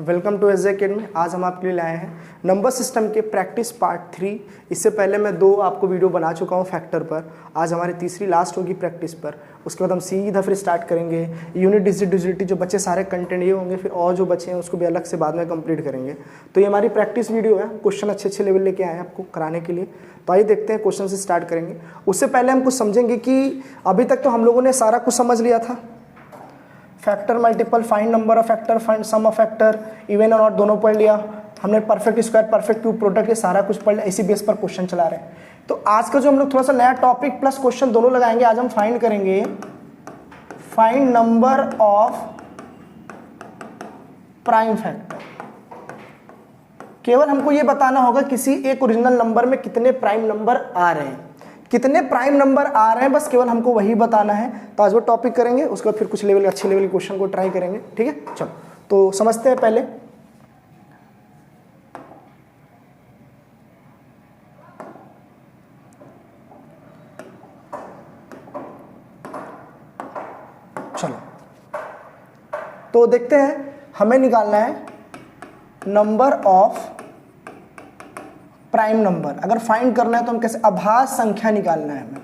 Welcome to S academy. आज हम आपके लिए लाए हैं नंबर सिस्टम के प्रैक्टिस पार्ट 3। इससे पहले मैं 2 आपको वीडियो बना चुका हूं फैक्टर पर। आज हमारी तीसरी लास्ट होगी प्रैक्टिस पर। उसके बाद हम सीधा फिर स्टार्ट करेंगे यूनिट डिजिटिविटी, जो बच्चे सारे कंटेंट ये होंगे, फिर और जो बच्चे हैं उसको भी अलग से बाद में कंप्लीट करेंगे। तो ये हमारी प्रैक्टिस वीडियो है, क्वेश्चन अच्छे लेवल लेके आए हैं आपको कराने के लिए। तो आइए देखते हैं, क्वेश्चन से स्टार्ट करेंगे। उससे पहले हम कुछ समझेंगे कि अभी तक तो हम लोगों ने सारा कुछ समझ लिया था। Factor, multiple, find number of factor, find sum of factor, even और नॉट दोनों पढ़ लिया हमने। Perfect square, perfect cube, product, ये सारा कुछ पढ़ लिया। इसी बेस पर क्वेश्चन चला रहे हैं। तो आज का जो हम लोग थोड़ा सा नया टॉपिक प्लस क्वेश्चन दोनों लगाएंगे। आज हम फाइंड करेंगे find number of prime factor. केवल हमको ये बताना होगा किसी एक ओरिजिनल नंबर में कितने प्राइम नंबर आ रहे हैं, कितने प्राइम नंबर आ रहे हैं, बस केवल हमको वही बताना है। तो आज वो टॉपिक करेंगे, उसके बाद फिर कुछ लेवल अच्छे लेवल के क्वेश्चन को ट्राई करेंगे। ठीक है, चलो तो समझते हैं पहले। चलो तो देखते हैं, हमें निकालना है नंबर ऑफ प्राइम नंबर। अगर फाइंड करना है तो हम कैसे, आभास संख्या निकालना है हमें।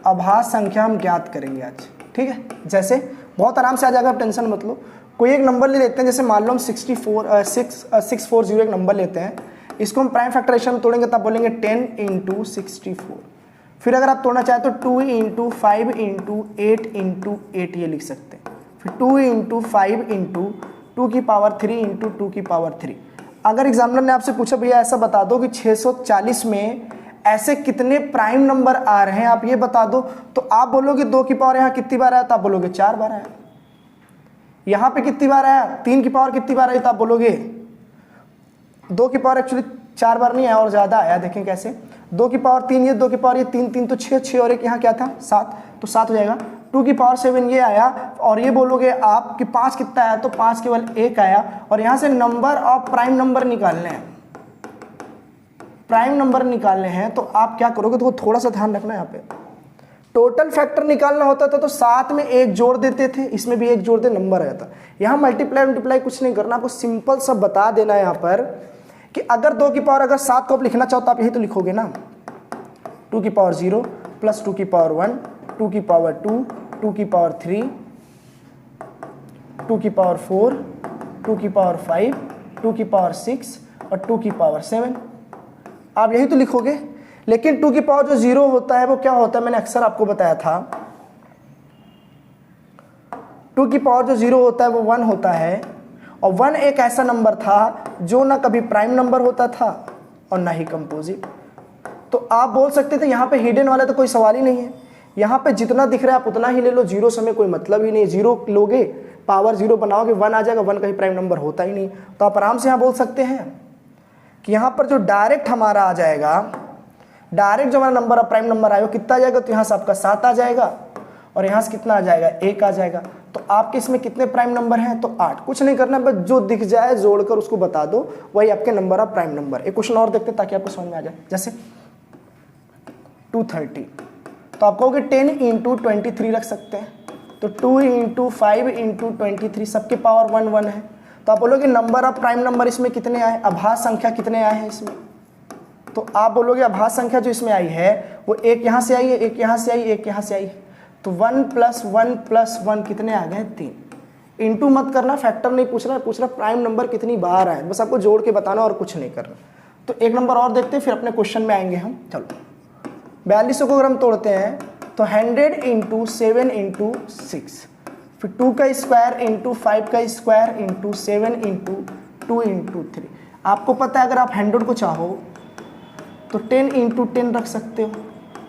आभास संख्या हम ज्ञात करेंगे आज। ठीक है, जैसे बहुत आराम से आ जाएगा, आप टेंशन मत लो। कोई एक नंबर ले लेते हैं, जैसे मान लो हम 640 एक नंबर लेते हैं। इसको हम प्राइम फैक्टराइजेशन में तोड़ेंगे तब बोलेंगे 10 × 64। फिर अगर आप तोड़ना चाहें तो 2 × 5 × 8 × 8 ये लिख सकते हैं। फिर 2 × 5 × 2 की पावर 3 × 2 की पावर 3। अगर एग्जामिनर ने आपसे पूछा भैया ऐसा बता दो कि 640 में ऐसे कितने प्राइम नंबर आ रहे हैं, आप ये बता दो, तो आप बोलोगे 2 की पावर यहाँ कितनी बार आया, तो आप बोलोगे 4 बार आया। यहाँ पे कितनी बार आया, 3 की पावर कितनी बार आई, तो आप बोलोगे 2 की पावर एक्चुअली 4 बार नहीं आया और ज़्यादा आया। देखें कैसे, 2 की पावर 3 ये, 2 की पावर ये, 3 3 तो 6 6 और एक यहाँ क्या था 7, तो 7 हो जाएगा। 2 की पावर 7 ये आया, और ये बोलोगे आप कि 5 कितना आया, तो 5 केवल 1 आया। और यहाँ से नंबर ऑफ प्राइम नंबर निकालने हैं, प्राइम नंबर निकालने हैं, तो आप क्या करोगे, तो थोड़ा सा ध्यान रखना। यहाँ पे टोटल फैक्टर निकालना होता था तो साथ में एक जोड़ देते थे, इसमें भी एक जोड़ दे, नंबर आ जाता। यहाँ मल्टीप्लाई कुछ नहीं करना, आपको सिंपल सा बता देना है यहाँ पर कि अगर 2 की पावर अगर 7 को आप लिखना चाहो तो आप यही तो लिखोगे ना, 2 की पावर 0 प्लस 2 की पावर 1, 2 की पावर 2, 2 की पावर 3, 2 की पावर 4, 2 की पावर 5, 2 की पावर 6 और 2 की पावर 7। आप यही तो लिखोगे। लेकिन 2 की पावर जो 0 होता है वो क्या होता है, मैंने अक्सर आपको बताया था, 2 की पावर जो 0 होता है वो 1 होता है। और 1 एक ऐसा नंबर था जो ना कभी प्राइम नंबर होता था और ना ही कंपोजिट। तो आप बोल सकते थे यहाँ पे हिडन वाला तो कोई सवाल ही नहीं है, यहाँ पे जितना दिख रहा है आप उतना ही ले लो, 0 से हमें कोई मतलब ही नहीं है। 0 लोगे, पावर 0 बनाओगे, 1 आ जाएगा, 1 कहीं प्राइम नंबर होता ही नहीं। तो आप आराम से यहाँ बोल सकते हैं कि यहाँ पर जो डायरेक्ट हमारा आ जाएगा, डायरेक्ट जो हमारा नंबर ऑफ प्राइम नंबर आएगा कितना आ जाएगा, तो यहाँ से आपका 7 आ जाएगा और यहाँ से कितना आ जाएगा, 1 आ जाएगा। तो आपके इसमें कितने प्राइम नंबर हैं, तो 8। कुछ नहीं करना, बस जो दिख जाए जोड़कर उसको बता दो, वही आपके नंबर ऑफ प्राइम नंबर। एक क्वेश्चन और देखते हैं ताकि आपको समझ में आ जाए। जैसे 230, तो आप कहोगे 10 × 23 रख सकते हैं, तो 2 × 5 × 23, सबके पावर 1 1 है। तो आप बोलोगे नंबर ऑफ प्राइम नंबर इसमें कितने आए, आभास संख्या कितने आए हैं इसमें, तो आप बोलोगे आभास संख्या जो इसमें आई है वो एक यहाँ से आई है, एक यहाँ से आई, एक यहाँ से आई है। तो 1 + 1 + 1 कितने आ गए, 3। इंटू मत करना, फैक्टर नहीं पूछ रहा प्राइम नंबर कितनी बार आए, बस आपको जोड़ के बताना और कुछ नहीं करना। तो एक नंबर और देखते हैं, फिर अपने क्वेश्चन में आएंगे हम। चलो 42 को अगर हम तोड़ते हैं तो 100 × 7 × 6, फिर 2 का स्क्वायर × 5 का स्क्वायर × 7 × 2 × 3। आपको पता है अगर आप 100 को चाहो तो 10 × 10 रख सकते हो,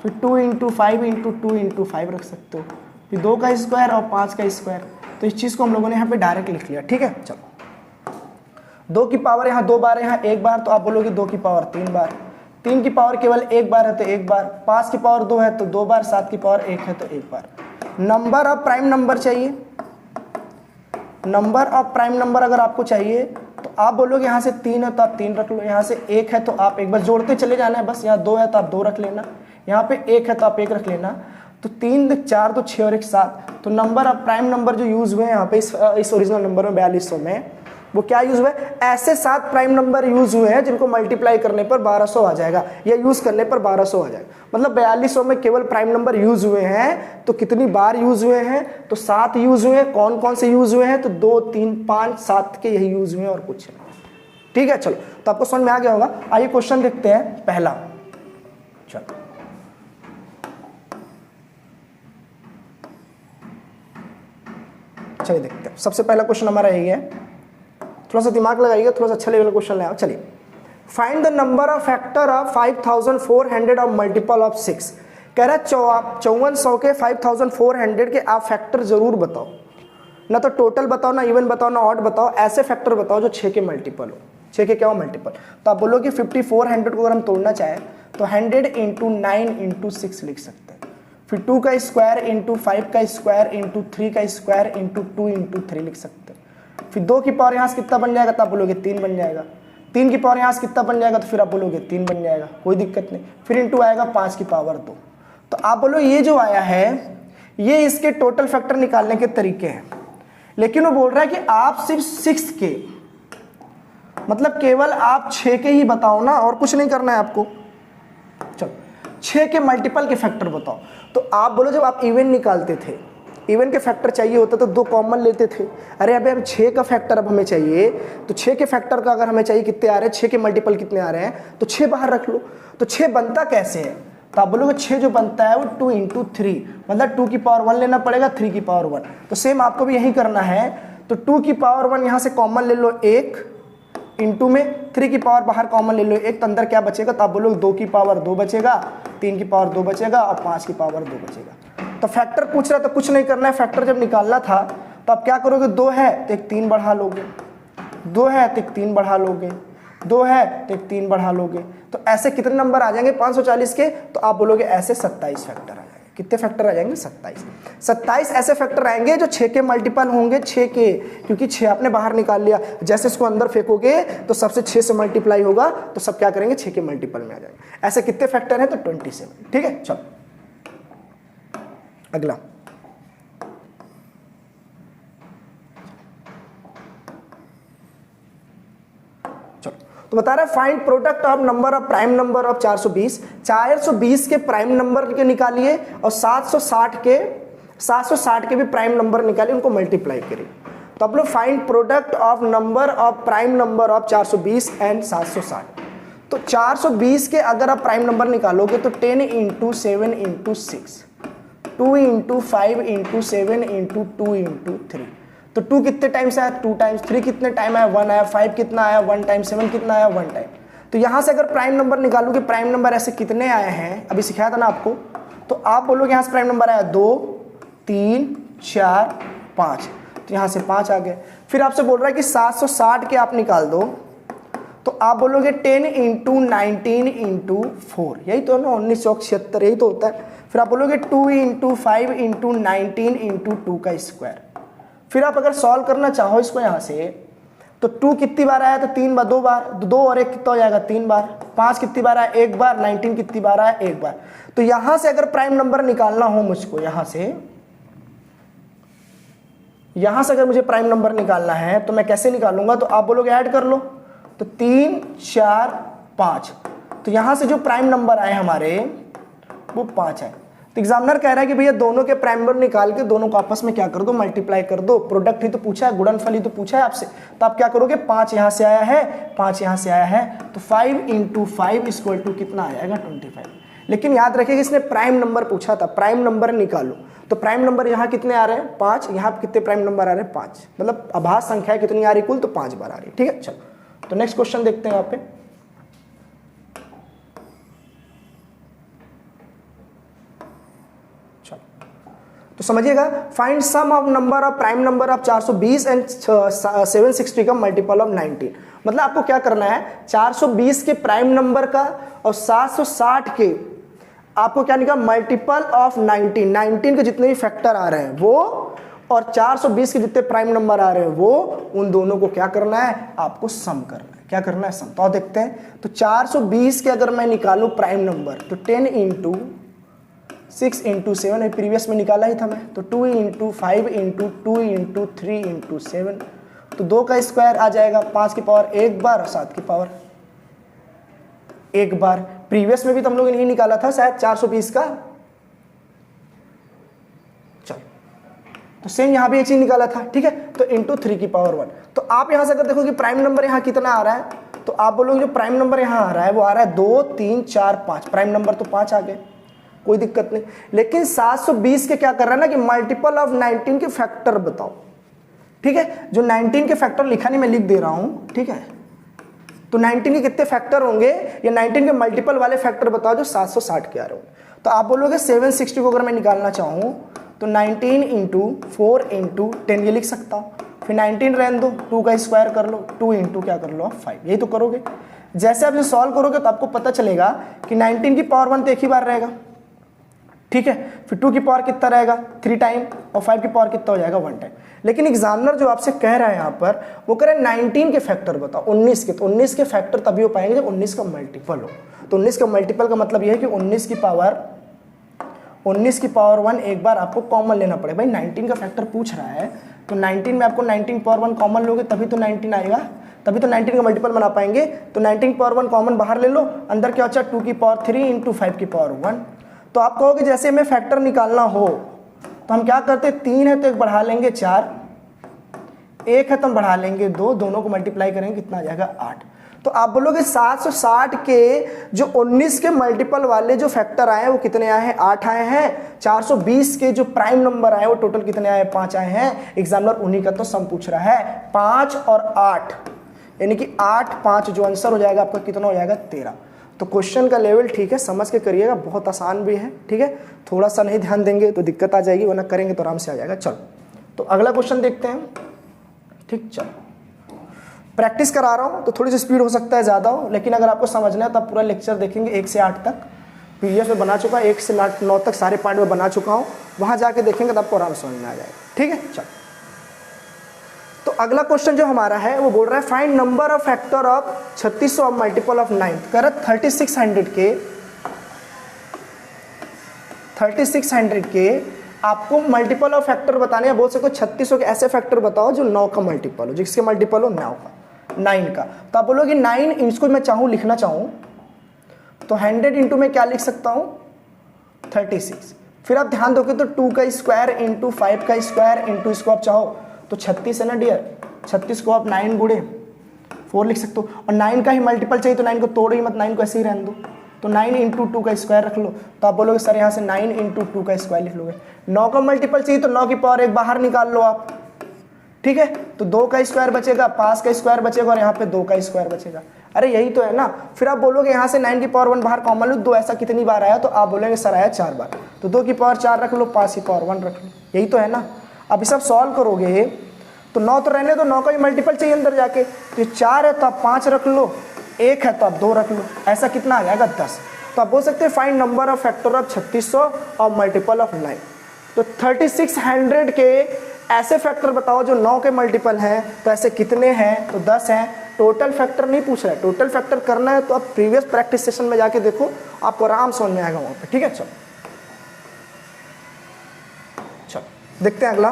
फिर 2 × 5 × 2 × 5 रख सकते हो, फिर 2 का स्क्वायर और 5 का स्क्वायर। तो इस चीज़ को हम लोगों ने यहाँ पे डायरेक्ट लिख लिया। ठीक है, चलो 2 की पावर यहाँ 2 बार है, यहाँ 1 बार, तो आप बोलोगे 2 की पावर 3 बार, 3 की पावर केवल 1 बार है तो 1 बार, 5 की पावर 2 है तो 2 बार, 7 की पावर 1 है तो 1 बार। नंबर ऑफ प्राइम नंबर चाहिए, नंबर ऑफ प्राइम नंबर अगर आपको चाहिए तो आप बोलोगे यहाँ से 3 है तो आप 3 रख लो, यहाँ से 1 है तो आप एक बार जोड़ते चले जाना है, बस यहाँ 2 है तो आप 2 रख लेना, यहाँ पे 1 है तो आप 1 रख लेना। तो 3 दिख 4 तो 6 और 1 7, तो नंबर ऑफ प्राइम नंबर जो यूज हुए हैं यहाँ पे इस ओरिजिनल नंबर में 4200 में, वो क्या यूज हुआ है, ऐसे 7 प्राइम नंबर यूज हुए हैं जिनको मल्टीप्लाई करने पर 1200 आ जाएगा या यूज करने पर 1200 आ जाएगा। मतलब 4200 में केवल प्राइम नंबर यूज हुए हैं, तो कितनी बार यूज हुए हैं, तो 7 यूज हुए हैं। कौन कौन से यूज हुए हैं, तो 2 3 5 7 के यही यूज हुए हैं और कुछ नहीं। ठीक है, चलो तो आपको समझ में आ गया होगा। आइए क्वेश्चन देखते हैं पहला। चलो चलिए देखते हैं। सबसे पहला क्वेश्चन हमारा यही है, थोड़ा सा दिमाग लगाइएगा, थोड़ा सा अच्छा लेवल क्वेश्चन ले आओ। चलिए, find the number of factor of 5400 of multiple of 6। कह रहा है 5400 के 5400 के आप फैक्टर जरूर बताओ, ना तो टोटल बताओ, ना इवन बताओ, ना ऑड बताओ, ऐसे फैक्टर बताओ जो 6 के मल्टीपल हो। 6 के क्या हो, मल्टीपल। तो आप बोलो कि 5400 को अगर हम तोड़ना चाहें तो 100 × 9 × 6 लिख सकते हैं। फिर 2 का स्क्वायर इंटू 5 का स्क्वायर इंटू 3 का स्क्वायर इंटू 2 × 3 लिख सकते हैं। फिर 2 की पावर यहाँ से कितना बन जाएगा, तो आप बोलोगे 3 बन जाएगा। 3 की पावर यहाँ से कितना बन जाएगा, तो फिर आप बोलोगे 3 बन जाएगा, कोई दिक्कत नहीं। फिर इंटू आएगा 5 की पावर 2। तो आप बोलो ये जो आया है ये इसके टोटल फैक्टर निकालने के तरीके हैं, लेकिन वो बोल रहा है कि आप सिर्फ 6 के, मतलब केवल आप 6 के ही बताओ ना, और कुछ नहीं करना है आपको। चलो 6 के मल्टीपल के फैक्टर बताओ। तो आप बोलो जब आप इवन निकालते थे, इवन के फैक्टर चाहिए होता तो 2 कॉमन लेते थे। अरे अबे हम 6 का फैक्टर अब हमें चाहिए, तो 6 के फैक्टर का अगर हमें चाहिए कितने आ रहे हैं, 6 के मल्टीपल कितने आ रहे हैं, तो 6 बाहर रख लो। तो 6 बनता कैसे है, तो आप बोलोगे 6 जो बनता है वो 2 × 3, मतलब 2 की पावर 1 लेना पड़ेगा, 3 की पावर 1। तो सेम आपको भी यही करना है। तो 2 की पावर 1 यहाँ से कॉमन ले लो 1, इंटू में 3 की पावर बाहर कॉमन ले लो 1, तो अंदर क्या बचेगा, तो आप बोलोगे 2 की पावर 2 बचेगा, 3 की पावर 2 बचेगा और 5 की पावर 2 बचेगा। तो फैक्टर पूछ रहा तो कुछ नहीं करना है। फैक्टर जब निकालना था तो आप क्या करोगे, 2 है तो एक 3 बढ़ा लोगे, 2 है तो एक 3 बढ़ा लोगे, 2 है तो एक 3 बढ़ा लोगे। तो ऐसे कितने नंबर आ जाएंगे 540 के, तो आप बोलोगे ऐसे 27 फैक्टर आ जाएंगे। कितने फैक्टर आ जाएंगे, 27 ऐसे फैक्टर आएंगे जो 6 के मल्टीपल होंगे, 6 के, क्योंकि 6 आपने बाहर निकाल लिया। जैसे इसको अंदर फेंकोगे तो सबसे 6 से मल्टीप्लाई होगा, तो सब क्या करेंगे 6 के मल्टीपल में आ जाएंगे। ऐसे कितने फैक्टर हैं, तो 27। ठीक है, चलो अगला। चलो तो बता रहा है find product of number of prime number of 420। 420 के प्राइम नंबर के निकालिए और 760 के भी प्राइम नंबर निकालिए, उनको मल्टीप्लाई करिए। तो आप लोग find product of number of prime number of 420 and 760। तो 420 के अगर आप प्राइम नंबर निकालोगे तो 10 × 7 × 6, 2 × 5 × 7 × 2 × 3। तो 2 कितने टाइम्स आया, 2 टाइम्स। 3 कितने टाइम आया, 1 आया। 5 कितना आया, 1 टाइम। 7 कितना आया, 1 टाइम। तो यहाँ से अगर प्राइम नंबर निकालूँ कि प्राइम नंबर ऐसे कितने आए हैं, अभी सिखाया था ना आपको, तो आप बोलोगे यहाँ से प्राइम नंबर आया 2 3 4 5, तो यहाँ से 5 आ गए। फिर आपसे बोल रहा है कि 760 के आप निकाल दो, तो आप बोलोगे 10 × 19 × 4, यही तो ना 1976, यही तो होता है। फिर आप बोलोगे 2 × 5 × 19 × 2 का स्क्वायर। फिर आप अगर सॉल्व करना चाहो इसको यहाँ से, तो 2 कितनी बार आया, तो 3 बार, 2 बार, 2 और 1 कितना हो जाएगा, 3 बार। 5 कितनी बार आया, 1 बार। 19 कितनी बार आया, 1 बार। तो यहाँ से अगर प्राइम नंबर निकालना हो मुझको, यहाँ से अगर मुझे प्राइम नंबर निकालना है तो मैं कैसे निकालूंगा, तो आप बोलोगे ऐड कर लो, तो 3 4 5। तो यहाँ से जो प्राइम नंबर आए हमारे वो 5 है। तो एग्जामिनर कह रहा है कि भैया दोनों के प्राइम नंबर निकाल के दोनों को आपस में क्या कर दो, मल्टीप्लाई कर दो। प्रोडक्ट ही तो पूछा है, गुणनफल ही तो पूछा है आपसे। तो आप क्या करोगे, 5 यहाँ से आया है, 5 यहाँ से आया है, तो 5 × 5 = कितना आ जाएगा, 25। लेकिन याद रखिए कि इसने प्राइम नंबर पूछा था, प्राइम नंबर निकालो। तो प्राइम नंबर यहाँ कितने आ रहे हैं, 5। यहाँ कितने प्राइम नंबर आ रहे हैं, 5। मतलब अभाज्य संख्या कितनी आ रही कुल, तो 5 बार आ रही है। ठीक है, चलो तो नेक्स्ट क्वेश्चन देखते हैं यहाँ पे। चलो तो समझिएगा, find sum of number of prime number of 420 and 760 का मल्टीपल ऑफ 19। मतलब आपको क्या करना है, 420 के प्राइम नंबर का और 760 के आपको क्या निकाल, मल्टीपल ऑफ 19 के जितने भी फैक्टर आ रहे हैं वो, और 420 के जितने प्राइम नंबर आ रहे हैं वो, उन दोनों को क्या करना है, आपको सम करना है। क्या करना है, सम। तो देखते हैं, तो 420 के अगर मैं निकालूं प्राइम नंबर, तो 10 × 6 इंटू 7 प्रीवियस में निकाला ही था मैं, तो 2 इंटू 5 इंटू 2 इंटू 3 इंटू 7, तो 2 का स्क्वायर आ जाएगा 5 की पावर एक बार और 7 की पावर एक बार। प्रीवियस में भी तो हम लोगों ने यही निकाला था शायद 420 का। चलो, तो सेम यहां भी एक चीज निकाला था, ठीक है। तो इंटू 3 की पावर 1। तो आप यहां से अगर देखो कि प्राइम नंबर यहां कितना आ रहा है, तो आप बोलोगे जो प्राइम नंबर यहां आ रहा है वो आ रहा है 2 3 4 5, प्राइम नंबर तो 5 आ गए, कोई दिक्कत नहीं। लेकिन 720 के क्या कर रहा है ना कि मल्टीपल ऑफ 19 के फैक्टर बताओ, ठीक है। जो 19 के फैक्टर लिखा नहीं मैं लिख दे रहा हूं, ठीक है। तो 19 के कितने फैक्टर होंगे या 19 के मल्टीपल वाले फैक्टर बताओ जो 760 के आ रहे होंगे। तो आप बोलोगे 760 को अगर मैं निकालना चाहूँ तो 19 इंटू 4 इंटू 10 ये लिख सकता हूँ, फिर 19 रहने दो, 2 का स्क्वायर कर लो, 2 इंटू क्या कर लो आप 5, यही तो करोगे। जैसे आप इसे सॉल्व करोगे तो आपको पता चलेगा कि 19 की पावर 1 तो एक ही बार रहेगा, ठीक है। फिर 2 की पावर कितना रहेगा 3 टाइम, और 5 की पावर कितना हो जाएगा 1 टाइम। लेकिन एग्जामिनर जो आपसे कह रहा है यहाँ पर वो कह रहा है 19 के फैक्टर बताओ, 19 के। तो 19 के फैक्टर तभी हो पाएंगे जब 19 का मल्टीपल हो। तो 19 का मल्टीपल का मतलब यह है कि 19 की पावर 1 एक बार आपको कॉमन लेना पड़ेगा। भाई 19 का फैक्टर पूछ रहा है तो 19 में आपको 19 पावर 1 कॉमन लोगे तभी तो 19 आएगा, तभी तो 19 का मल्टीपल बना पाएंगे। तो 19 पावर 1 कॉमन बाहर ले लो, अंदर क्या बचा 2 की पावर 3 इंटू 5 की पावर 1। तो आप कहोगे जैसे हमें फैक्टर निकालना हो तो हम क्या करते, 3 है तो एक बढ़ा लेंगे 4, 1 है तो हम बढ़ा लेंगे 2, दोनों को मल्टीप्लाई करेंगे कितना आ जाएगा 8। तो आप बोलोगे 760 के जो 19 के मल्टीपल वाले जो फैक्टर आए हैं वो कितने आए हैं, 8 आए हैं। 420 के जो प्राइम नंबर आए वो टोटल कितने आए, 5 आए हैं। एग्जामिनर उन्हीं का तो सम पूछ रहा है, 5 और 8, यानी कि 8 5 जो आंसर हो जाएगा आपका कितना हो जाएगा 13। तो क्वेश्चन का लेवल ठीक है, समझ के करिएगा, बहुत आसान भी है, ठीक है। थोड़ा सा नहीं ध्यान देंगे तो दिक्कत आ जाएगी, वरना करेंगे तो आराम से आ जाएगा। चलो तो अगला क्वेश्चन देखते हैं, ठीक। चलो प्रैक्टिस करा रहा हूँ तो थोड़ी सी स्पीड हो सकता है ज़्यादा हो, लेकिन अगर आपको समझना है तो आप पूरा लेक्चर देखेंगे 1 से 8 तक। पीडीएफ में बना चुका, 1 से 9 तक सारे पार्ट में बना चुका हूँ, वहाँ जाके देखेंगे तो आपको आराम समझ में आ जाएगा, ठीक है। चलो तो अगला क्वेश्चन जो हमारा है वो बोल रहा है find number of factor of 3600 of multiple of 9। कह रहा 3600 के आपको मल्टीपल ऑफ फैक्टर बताने हैं। बोल सको 3600 के ऐसे फैक्टर बताओ जो 9 का मल्टीपल हो, जिसके मल्टीपल हो 9 का। तो आप बोलोगे 9, इसको मैं चाहूँ लिखना चाहूँ तो 100 इंटू में क्या लिख सकता हूँ 36। फिर आप ध्यान दोगे तो 2 का स्क्वायर इंटू 5 का स्क्वायर इंटू इसको आप चाहो तो 36 है ना डियर, 36 को आप 9 गुणे 4 लिख सकते हो। और 9 का ही मल्टीपल चाहिए तो 9 को तोड़ो ही मत, 9 को ऐसे ही रहने दो। तो 9 इंटू 2 का स्क्वायर रख लो, तो आप बोलोगे सर यहाँ से 9 इंटू 2 का स्क्वायर लिख लोगे। 9 का मल्टीपल चाहिए तो 9 की पावर एक बाहर निकाल लो आप, ठीक है। तो 2 का स्क्वायर बचेगा, 5 का स्क्वायर बचेगा और यहाँ पे 2 का स्क्वायर बचेगा। अरे यही तो है ना। फिर आप बोलोगे यहाँ से 9 की पावर 1 बाहर कॉमन लो, 2 ऐसा कितनी बार आया, तो आप बोलेंगे सर आया 4 बार। तो 2 की पावर 4 रख लो, 5 की पावर 1 रख लो, यही तो है ना। अब इसे आप सॉल्व करोगे तो 9 तो रहने दो, 9 का भी मल्टीपल चाहिए अंदर जाके, तो 4 है तो आप 5 रख लो, 1 है तो आप 2 रख लो, ऐसा कितना आ जाएगा 10। तो आप बोल सकते हैं find number of factor of 3600 और मल्टीपल ऑफ 9। तो 3600 के ऐसे फैक्टर बताओ जो 9 के मल्टीपल हैं, तो ऐसे कितने हैं, तो 10 हैं। टोटल फैक्टर नहीं पूछ रहा है, टोटल फैक्टर करना है तो आप प्रीवियस प्रैक्टिस सेशन में जाके देखो, आपको आराम समझ में आएगा वहाँ पे, ठीक है। चलो देखते हैं अगला।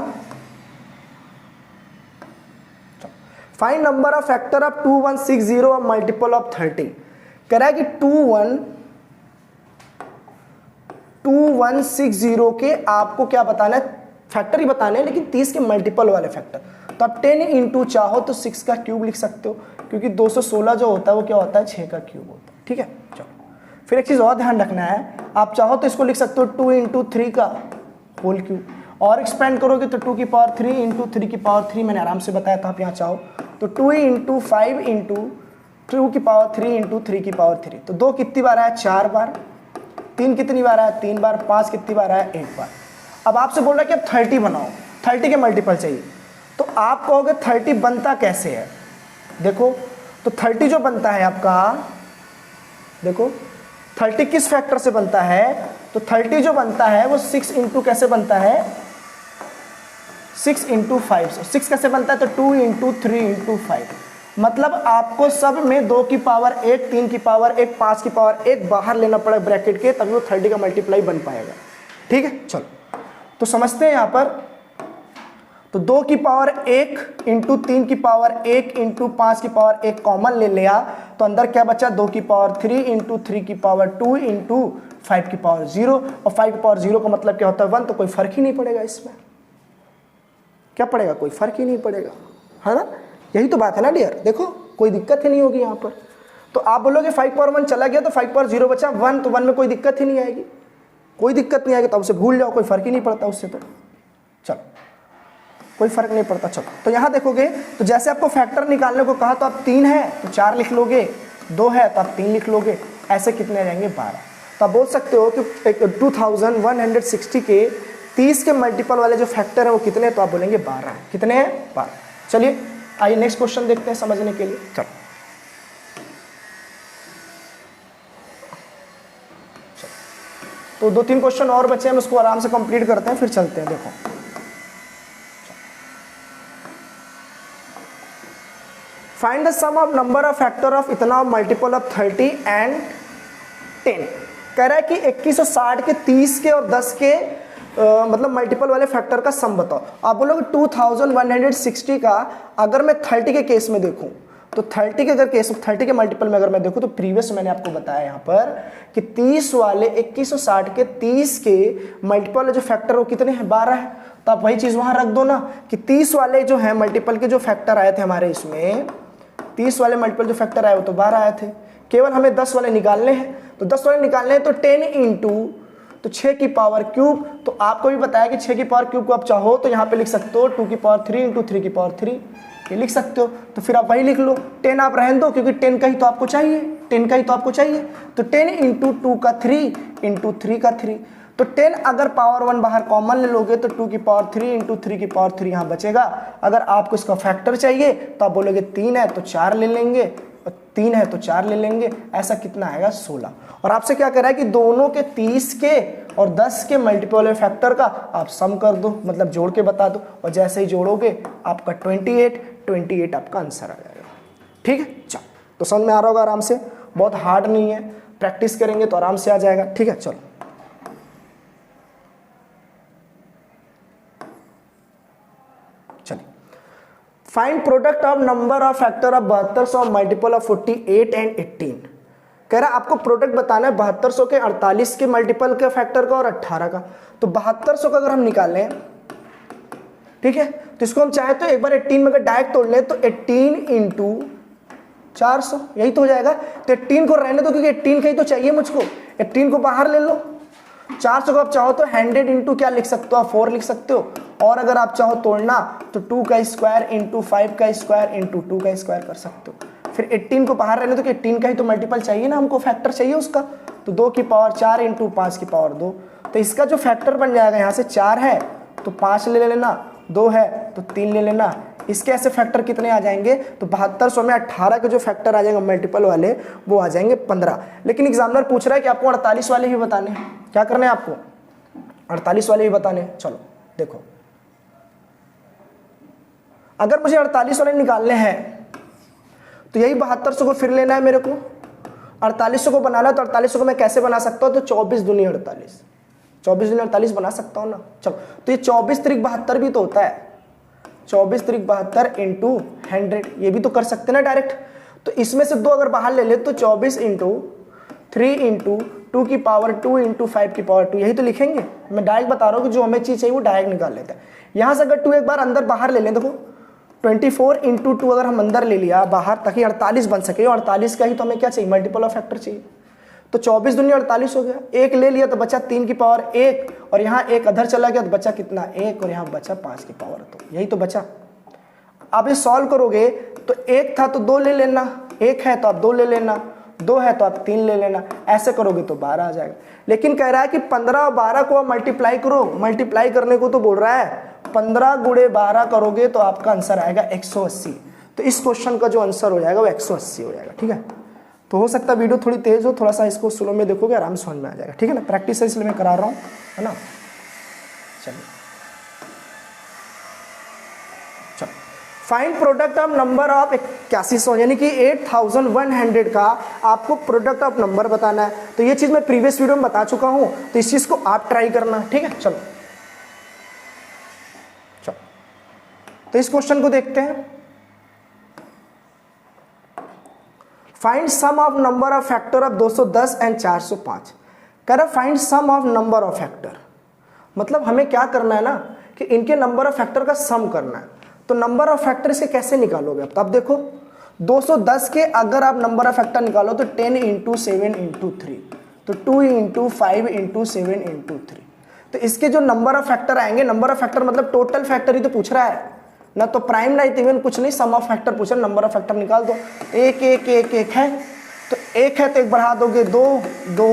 Find number of factor of 2160 और मल्टीपल ऑफ 30। कह रहा है कि 2160 के आपको क्या बताना है, फैक्टर ही बताने हैं, लेकिन 30 के मल्टीपल वाले फैक्टर। तो आप 10 इंटू चाहो तो 6 का क्यूब लिख सकते हो, क्योंकि 216 जो होता है वो क्या होता है 6 का क्यूब होता है, ठीक है। चलो फिर एक चीज़ और ध्यान रखना है, आप चाहो तो इसको लिख सकते हो 2 इंटू 3 का होल क्यूब, और एक्सपेंड करोगे तो 2 की पावर 3 इंटू 3 की पावर 3 मैंने आराम से बताया था। आप यहाँ चाहो तो 2 इंटू 5 इंटू 2 की पावर 3 इंटू 3 की पावर 3। तो 2 कितनी बार आया 4 बार, 3 कितनी बार आया 3 बार, 5 कितनी बार आया 1 बार। अब आपसे बोल रहा है कि अब 30 बनाओ, 30 के मल्टीपल चाहिए। तो आप कहोगे 30 बनता कैसे है, देखो तो 30 जो बनता है आपका, देखो 30 किस फैक्टर से बनता है, तो 30 जो बनता है वो 6 इंटू कैसे बनता है 6 इंटू 5। 6 कैसे बनता है, तो 2 इंटू 3 इंटू 5। मतलब आपको सब में 2 की पावर 1, 3 की पावर 1, 5 की पावर 1 बाहर लेना पड़ेगा ब्रैकेट के, तभी वो 30 का मल्टीप्लाई बन पाएगा। ठीक है, चलो तो समझते हैं यहाँ पर। तो 2 की पावर 1 इंटू 3 की पावर 1 इंटू 5 की पावर 1 कॉमन ले लिया, तो अंदर क्या बचा, 2 की पावर 3 इंटू 3 की पावर 2 इंटू 5 की पावर 0, और 5 की पावर 0 का मतलब क्या होता है 1, तो कोई फर्क ही नहीं पड़ेगा इसमें। क्या पड़ेगा, कोई फर्क ही नहीं पड़ेगा, है ना। यही तो बात है ना डियर, देखो कोई दिक्कत ही नहीं होगी यहाँ पर। तो आप बोलोगे 5 पावर 1 चला गया तो 5 पावर 0 बचा 1, तो 1 में कोई दिक्कत ही नहीं आएगी, कोई दिक्कत नहीं आएगी, तो उसे भूल जाओ, कोई फर्क ही नहीं पड़ता उससे। तो चलो कोई फर्क नहीं पड़ता। चलो तो यहाँ देखोगे, तो जैसे आपको फैक्टर निकालने को कहा तो आप 3 है तो 4 लिख लोगे, 2 है तो आप 3 लिख लोगे, ऐसे कितने आ जाएंगे 12। तो आप बोल सकते हो कि 2160 के 30 के मल्टीपल वाले जो फैक्टर है वो कितने हैं, तो आप बोलेंगे 12 है। कितने हैं, 12। चलिए आइए नेक्स्ट क्वेश्चन देखते हैं समझने के लिए। चलो तो 2-3 क्वेश्चन और बचे हैं, हम उसको आराम से कंप्लीट करते हैं, फिर चलते हैं। देखो find the sum of number of factor of इतना मल्टीपल ऑफ 30 एंड 10। कह रहा है कि 2160 के 30 के और 10 के मतलब मल्टीपल वाले फैक्टर का सम बताओ। आप बोलोगे 2160 का अगर मैं 30 के केस में देखूं, तो 30 के अगर केस 30 के मल्टीपल में अगर मैं देखूं, तो प्रीवियस मैंने आपको बताया यहाँ पर कि 30 वाले 2160 के 30 के मल्टीपल जो फैक्टर वो कितने हैं, 12 है। तो आप वही चीज़ वहाँ रख दो ना कि 30 वाले जो है मल्टीपल के जो फैक्टर आए थे हमारे इसमें, 30 वाले मल्टीपल जो फैक्टर आए वो तो 12 आए थे, केवल हमें 10 वाले निकालने हैं। तो 10 वाले निकालने हैं तो 10 इंटू तो 6 की पावर क्यूब। तो आपको भी बताया कि 6 की पावर क्यूब को आप चाहो तो यहाँ पे लिख सकते हो 2 की पावर 3 इंटू 3 की पावर 3, ये लिख सकते हो। तो फिर आप वही लिख लो, 10 आप रहने दो क्योंकि 10 का ही तो आपको चाहिए, 10 का ही तो आपको चाहिए। तो 10 इंटू 2 का 3 इंटू 3 का 3। तो 10 अगर पावर 1 बाहर कॉमन ले लोगे तो 2 की पावर 3 इंटू 3 की पावर 3 यहाँ बचेगा। अगर आपको इसका फैक्टर चाहिए तो आप बोलोगे 3 है तो 4 ले लेंगे, और 3 है तो 4 ले लेंगे, ऐसा कितना आएगा 16। और आपसे क्या कह रहा है कि दोनों के 30 के और 10 के मल्टीपल फैक्टर का आप सम कर दो, मतलब जोड़ के बता दो, और जैसे ही जोड़ोगे आपका 28 आपका आंसर आ जाएगा। ठीक है, चलो तो समझ में आ रहा होगा आराम से, बहुत हार्ड नहीं है, प्रैक्टिस करेंगे तो आराम से आ जाएगा। ठीक है, चलो चलिए find product of number of factor of 7200 multiple of 48 and 18। कह रहा है आपको प्रोडक्ट बताना है 7200 के 48 के मल्टीपल के फैक्टर का और 18 का। तो 7200 का अगर हम निकालें, ठीक है, तो इसको हम चाहे तो एक बार 18 में अगर डायरेक्ट तोड़ लें तो 18 इंटू 400 यही तो हो जाएगा। तो 18 को रहने दो क्योंकि 18 का ही तो चाहिए मुझको, 18 को बाहर ले लो। 400 को आप चाहो तो 100 इंटू क्या लिख सकते हो, 4 लिख सकते हो। और अगर आप चाहो तोड़ना तो 2 का स्क्वायर इंटू 5 का स्क्वायर इंटू 2 का स्क्वायर कर सकते हो। फिर 18 को बाहर रहने दो कि 18 का ही तो मल्टीपल चाहिए ना हमको, फैक्टर चाहिए उसका। तो 2 की पावर 4 इंटू 5 की पावर 2। तो इसका जो फैक्टर बन जाएगा, यहाँ से 4 है तो 5 ले लेना, 2 है तो 3 ले लेना। इसके ऐसे फैक्टर कितने आ जाएंगे, तो 7200 में 18 के जो फैक्टर आ जाएंगे मल्टीपल वाले वो आ जाएंगे 15। लेकिन एग्जामिनर पूछ रहा है कि आपको 48 वाले ही बताने हैं। क्या करना है आपको, 48 वाले ही बताने हैं। चलो देखो, अगर मुझे 48 वाले निकालने हैं तो यही 7200 को फिर लेना है मेरे को। 4800 को बनाना है तो 4800 को मैं कैसे बना सकता हूँ, तो 24 दूनी 48, 24 दूनी 48 बना सकता हूँ ना। चलो तो ये 24 त्रिक 72 भी तो होता है, 24 त्रिक 72 इंटू 100, ये भी तो कर सकते ना डायरेक्ट। तो इसमें से 2 अगर बाहर ले ले तो 24 इंटू 3 इंटू 2 की पावर 2 इंटू 5 की पावर 2, यही तो लिखेंगे। मैं डायरेक्ट बता रहा हूँ कि जो हमें चीज़ चाहिए वो डायरेक्ट निकाल लेते हैं। यहाँ से अगर 2 एक बार अंदर बाहर ले लें, देखो 24 इंटू 2 अगर हम अंदर ले लिया बाहर ताकि 48 बन सके, 48 का ही तो हमें क्या चाहिए, मल्टीपल ऑफ फैक्टर चाहिए। तो 24 दूनी 48 हो गया। 1 ले लिया तो बचा 3 की पावर 1, और यहाँ 1 अधर चला गया तो बचा कितना 1, और यहाँ बचा 5 की पावर 2, यही तो बचा। आप ये सॉल्व करोगे तो 1 था तो 2 ले लेना, 1 है तो आप 2 ले लेना, 2 है तो आप 3 ले लेना, ऐसे करोगे तो 12 आ जाएगा। लेकिन कह रहा है कि 15 और 12 को आप मल्टीप्लाई करो, मल्टीप्लाई करने को तो बोल रहा है। 15 गुणे 12 करोगे तो आपका आंसर आएगा 180। तो इस क्वेश्चन का जो आंसर हो जाएगा वो 180 हो जाएगा। ठीक है, तो हो सकता है वीडियो थोड़ी तेज हो, थोड़ा सा इसको स्लो में देखोगे आराम से समझ में आ जाएगा। ठीक है ना, प्रैक्टिस इसलिए मैं करा रहा हूँ, है ना। चलिए चलो, find product of number of 8100 यानी कि 8100 का आपको प्रोडक्ट ऑफ नंबर बताना है। तो ये चीज़ मैं प्रीवियस वीडियो में बता चुका हूँ, तो इस चीज़ को आप ट्राई करना, ठीक है। चलो तो इस क्वेश्चन को देखते हैं। Find sum of number of factor of 210 and 405। कह रहा find sum of number of factor, मतलब हमें क्या करना है ना कि इनके नंबर ऑफ फैक्टर का सम करना है। तो नंबर ऑफ फैक्टर से कैसे निकालोगे? अब तो आप देखो 210 के अगर आप नंबर ऑफ फैक्टर निकालो तो 10 इंटू 7 इंटू 3, तो 2 इंटू 5 इंटू 7 इंटू 3। तो इसके जो नंबर ऑफ फैक्टर आएंगे, नंबर ऑफ फैक्टर मतलब टोटल फैक्टर ही तो पूछ रहा है ना, तो प्राइम ना इवन कुछ नहीं, सम ऑफ फैक्टर पूछ रहा है, नंबर ऑफ फैक्टर निकाल दो। एक एक एक एक है तो एक है तो एक बढ़ा दोगे, 2 2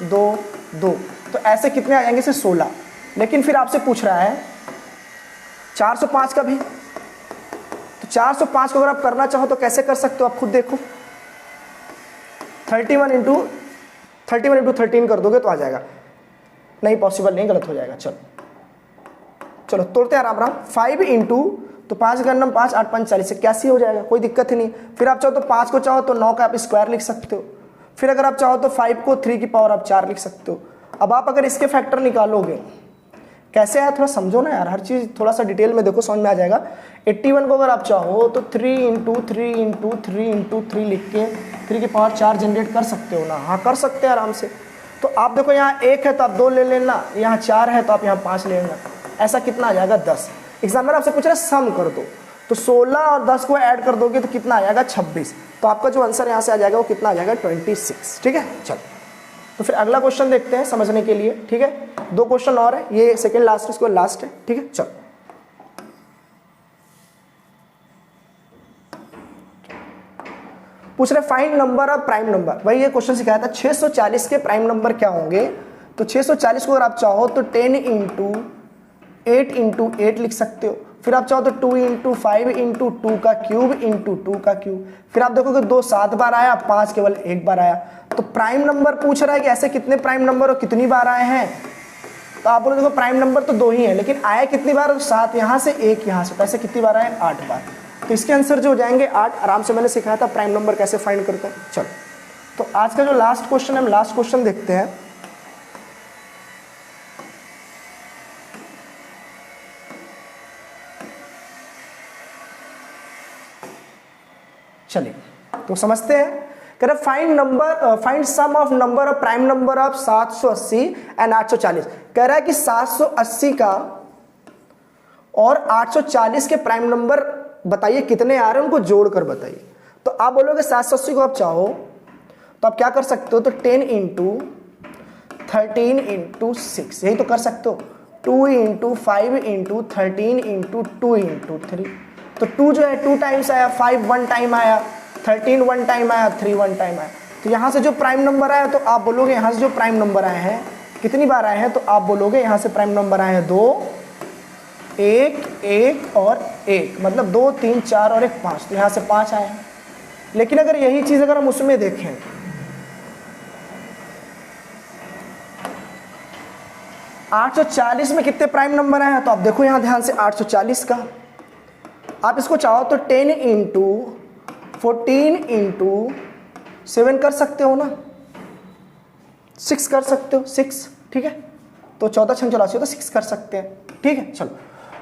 2 2, तो ऐसे कितने आ जाएंगे से 16। लेकिन फिर आपसे पूछ रहा है 405 का भी, तो 405 को अगर आप करना चाहो तो कैसे कर सकते हो आप खुद देखो। 31 इंटू 13 कर दोगे तो आ जाएगा, नहीं पॉसिबल नहीं, गलत हो जाएगा। चलो तोड़ते हैं आराम आराम। 5 इंटू तो 5 का नंबर 5 8 5 40 81 हो जाएगा, कोई दिक्कत ही नहीं। फिर आप चाहो तो 5 को चाहो तो 9 का आप स्क्वायर लिख सकते हो। फिर अगर आप चाहो तो 5 को 3 की पावर आप 4 लिख सकते हो। अब आप अगर इसके फैक्टर निकालोगे कैसे आया थोड़ा समझो ना यार, हर चीज़ थोड़ा सा डिटेल में देखो, समझ में आ जाएगा। 81 को अगर आप चाहो तो 3 इंटू 3 इंटू 3 इंटू 3 लिख के 3 की पावर 4 जनरेट कर सकते हो ना? हाँ कर सकते हैं आराम से। तो आप देखो यहाँ 1 है तो आप 2 ले लेना, यहाँ 4 है तो आप यहाँ 5 ले लेना, ऐसा कितना आ जाएगा 10। एग्जामिनर आपसे पूछ रहा है सम कर दो, तो 16 और 10 को ऐड कर दोगे तो कितना आ जाएगा 26। तो आपका जो आंसर यहाँ से आ जाएगा वो कितना आ जाएगा 26, ठीक है। चलो तो फिर अगला क्वेश्चन देखते हैं समझने के लिए, ठीक है। 2 क्वेश्चन और है, ये सेकंड लास्ट इसको लास्ट है, ठीक है। चलो पूछ रहे find number of prime number, भाई ये क्वेश्चन सिखाया था 640 के प्राइम नंबर क्या होंगे। तो 640 को अगर आप चाहो तो 10 इंटू 8 इंटू 8 लिख सकते हो। फिर आप चाहो तो 2 इंटू 5 इंटू 2 का क्यूब इंटू 2 का क्यूब। फिर आप देखोगे 2 7 बार आया, 5 केवल 1 बार आया। तो प्राइम नंबर पूछ रहा है कि ऐसे कितने प्राइम नंबर और कितनी बार आए हैं। तो आप बोलो देखो प्राइम नंबर तो 2 ही है, लेकिन आया कितनी बार? 7 यहाँ से 1 यहाँ से, तो ऐसे कितनी बार आए? 8 बार। तो इसके आंसर जो हो जाएंगे 8। आराम से मैंने सिखाया था प्राइम नंबर कैसे फाइंड करते हैं। चलो तो आज का जो लास्ट क्वेश्चन है, हम लास्ट क्वेश्चन देखते हैं। चलिए तो समझते हैं। कह रहे find sum of number of prime number of 780 and 840। कह रहा है कि 780 का और 840 के प्राइम नंबर बताइए कितने आ रहे हैं, उनको जोड़कर बताइए। तो आप बोलोगे 780 को आप चाहो तो आप क्या कर सकते हो, तो 10 इंटू 13 इंटू 6 यही तो कर सकते हो। 2 इंटू 5 इंटू 13 इंटू 2 इंटू 3, तो 2 जो है 2 टाइम्स आया, 5 1 टाइम आया, 13 1 टाइम आया, 3 1 टाइम आया। तो यहाँ से जो प्राइम नंबर आया तो आप बोलोगे यहाँ से जो प्राइम नंबर आए हैं कितनी बार आए हैं, तो आप बोलोगे यहाँ से प्राइम नंबर आए हैं 2 1 1 और 1, मतलब 2 3 4 और 1 5, तो यहाँ से 5 आए हैं। लेकिन अगर यही चीज़ अगर हम उसमें देखें 840 में कितने प्राइम नंबर आए हैं, तो आप देखो यहाँ ध्यान से 840 का आप इसको चाहो तो 10 इंटू 14 इंटू 7 कर सकते हो ना, 6 कर सकते हो, 6, ठीक है। तो 14 6 84 तो 6 कर सकते हैं, ठीक है। चलो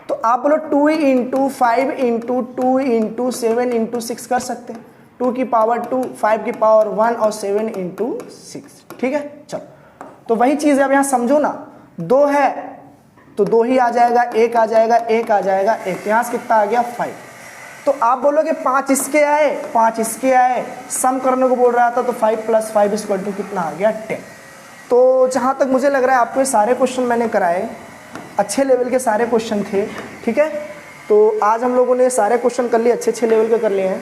तो आप बोलो 2 इंटू 5 इंटू 2 इंटू 7 इंटू 6 कर सकते हैं। 2 की पावर 2, 5 की पावर 1 और 7 इंटू 6, ठीक है। चलो तो वही चीज़ है, अब यहाँ समझो ना, 2 है तो 2 ही आ जाएगा, 1 आ जाएगा, 1 आ जाएगा, 1, यहाँ से कितना आ गया 5। तो आप बोलोगे 5 इसके आए, 5 इसके आए, सम करने को बोल रहा था, तो 5 + 5 = कितना आ गया 10। तो जहाँ तक मुझे लग रहा है आपको ये सारे क्वेश्चन मैंने कराए, अच्छे लेवल के सारे क्वेश्चन थे, ठीक है। तो आज हम लोगों ने सारे क्वेश्चन कर लिए, अच्छे लेवल के कर लिए हैं।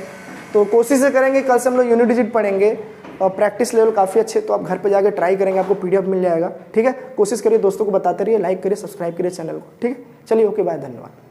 तो कोशिश करेंगे कल से हम लोग यूनिट डिजिट पढ़ेंगे और प्रैक्टिस लेवल काफ़ी अच्छे, तो आप घर पे जाके ट्राई करेंगे, आपको PDF मिल जाएगा, ठीक है। कोशिश करिए, दोस्तों को बताते रहिए, लाइक करिए, सब्सक्राइब करिए चैनल को, ठीक है। चलिए ओके बाय, धन्यवाद।